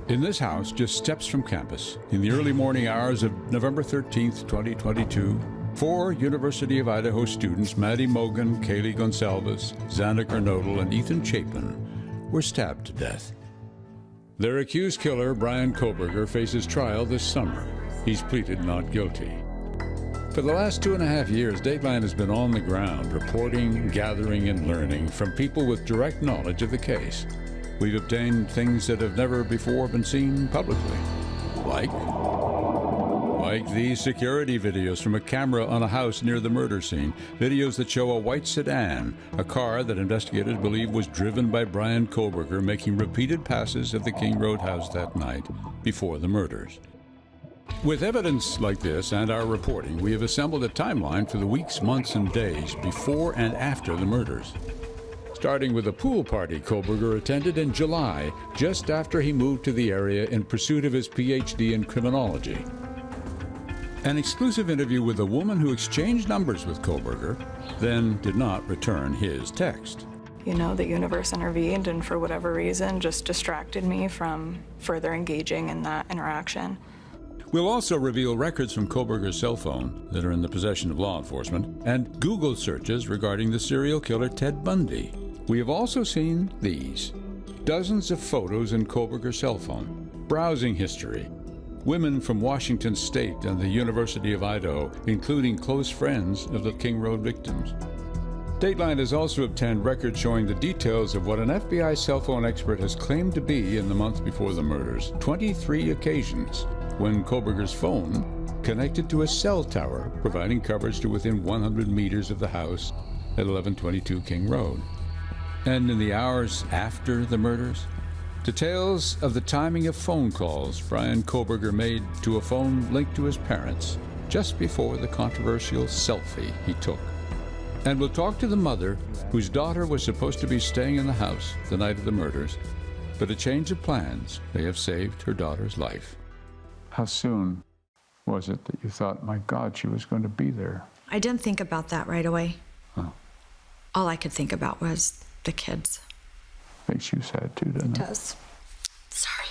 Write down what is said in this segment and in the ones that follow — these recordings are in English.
In this house, just steps from campus, in the early morning hours of November 13th, 2022, 4 University of Idaho students, Maddie Mogan, Kaylee Gonsalves, Xana Kernodle, and Ethan Chapin, were stabbed to death. Their accused killer, Bryan Kohberger, faces trial this summer. He's pleaded not guilty. For the last 2.5 years, Dateline has been on the ground, reporting, gathering, and learning from people with direct knowledge of the case. We've obtained things that have never before been seen publicly, like these security videos from a camera on a house near the murder scene, videos that show a white sedan, a car that investigators believe was driven by Bryan Kohberger, making repeated passes of the King Road house that night before the murders. With evidence like this and our reporting, we have assembled a timeline for the weeks, months, and days before and after the murders. Starting with a pool party Kohberger attended in July, just after he moved to the area in pursuit of his PhD in criminology. An exclusive interview with a woman who exchanged numbers with Kohberger, then did not return his text. You know, the universe intervened and for whatever reason just distracted me from further engaging in that interaction. We'll also reveal records from Kohberger's cell phone that are in the possession of law enforcement and Google searches regarding the serial killer Ted Bundy. We have also seen these: dozens of photos in Kohberger's cell phone, browsing history, women from Washington State and the University of Idaho, including close friends of the King Road victims. Dateline has also obtained records showing the details of what an FBI cell phone expert has claimed to be in the month before the murders, 23 occasions when Kohberger's phone connected to a cell tower, providing coverage to within 100 meters of the house at 1122 King Road. And in the hours after the murders, details of the timing of phone calls Bryan Kohberger made to a phone linked to his parents just before the controversial selfie he took. And we'll talk to the mother whose daughter was supposed to be staying in the house the night of the murders, but a change of plans may have saved her daughter's life. How soon was it that you thought, my God, she was going to be there? I didn't think about that right away. Oh. All I could think about was the kids. Makes you sad too, doesn't it? It does. Sorry.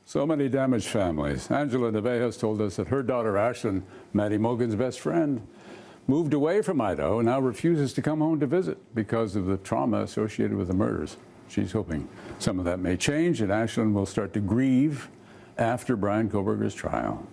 So many damaged families. Angela Nevejas told us that her daughter Ashlyn, Maddie Mogan's best friend, moved away from Idaho and now refuses to come home to visit because of the trauma associated with the murders. She's hoping some of that may change and Ashlyn will start to grieve after Bryan Kohberger's trial.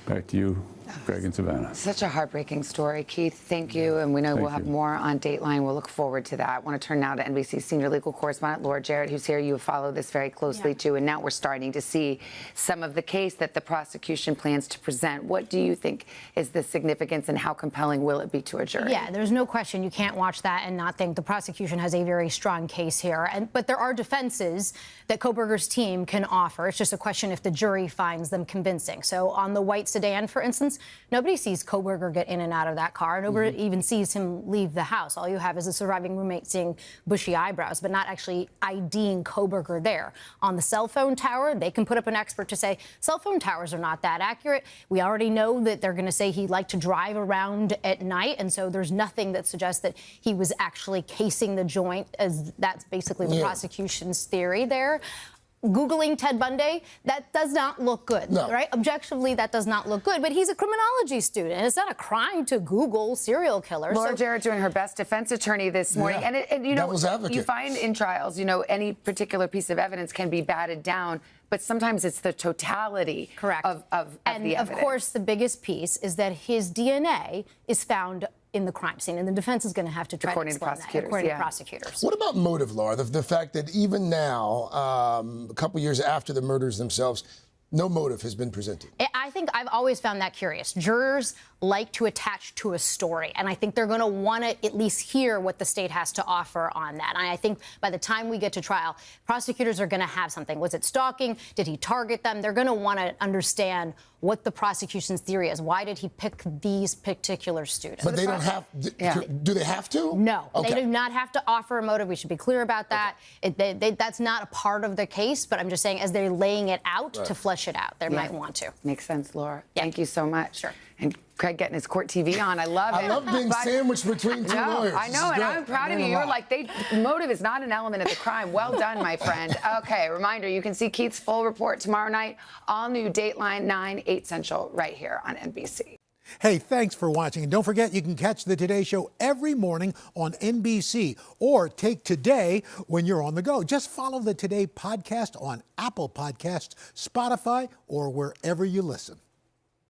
Back to you, Greg and Savannah. Such a heartbreaking story, Keith. Thank you. And we know we'll have more on Dateline. We'll look forward to that. I want to turn now to NBC senior legal correspondent Laura Jarrett, who's here. You follow this very closely, too. And now we're starting to see some of the case that the prosecution plans to present. What do you think is the significance and how compelling will it be to a jury? Yeah, there's no question. You can't watch that and not think the prosecution has a very strong case here. But there are defenses that Kohberger's team can offer. It's just a question if the jury finds them convincing. So on the white sedan, for instance, nobody sees Kohberger get in and out of that car. Nobody even sees him leave the house. All you have is a surviving roommate seeing bushy eyebrows, but not actually IDing Kohberger there. On the cell phone tower, they can put up an expert to say cell phone towers are not that accurate. We already know that they're going to say he liked to drive around at night, and so there's nothing that suggests that he was actually casing the joint, as that's basically the prosecution's theory there. Googling Ted Bundy, that does not look good, right? Objectively, that does not look good, but he's a criminology student, and it's not a crime to Google serial killers. Laura Jarrett doing her best defense attorney this morning. And you know, you find in trials, you know, any particular piece of evidence can be batted down, but sometimes it's the totality of the evidence. Of course, the biggest piece is that his DNA is found in the crime scene, and the defense is going to have to try to explain that, according to prosecutors. What about motive, Laura? The fact that even now, a couple years after the murders themselves, no motive has been presented. I think I've always found that curious. Jurors like to attach to a story, and I think they're going to want to at least hear what the state has to offer on that. And I think by the time we get to trial, prosecutors are going to have something. Was it stalking? Did he target them? They're going to want to understand what the prosecution's theory is. Why did he pick these particular students? But they don't have, do they have to? No, they do not have to offer a motive. We should be clear about that. That's not a part of the case, but I'm just saying as they're laying it out to flesh it out, they might want to. Makes sense, Laura. Thank you so much. Sure. And Craig getting his court TV on. I love it. I love being sandwiched between two lawyers. I know, and I'm proud of you. You're like, motive is not an element of the crime. Well done, my friend. Okay, reminder, you can see Keith's full report tomorrow night, all new Dateline 9, 8 Central, right here on NBC. Hey, thanks for watching. And don't forget, you can catch the Today Show every morning on NBC or take Today when you're on the go. Just follow the Today podcast on Apple Podcasts, Spotify, or wherever you listen.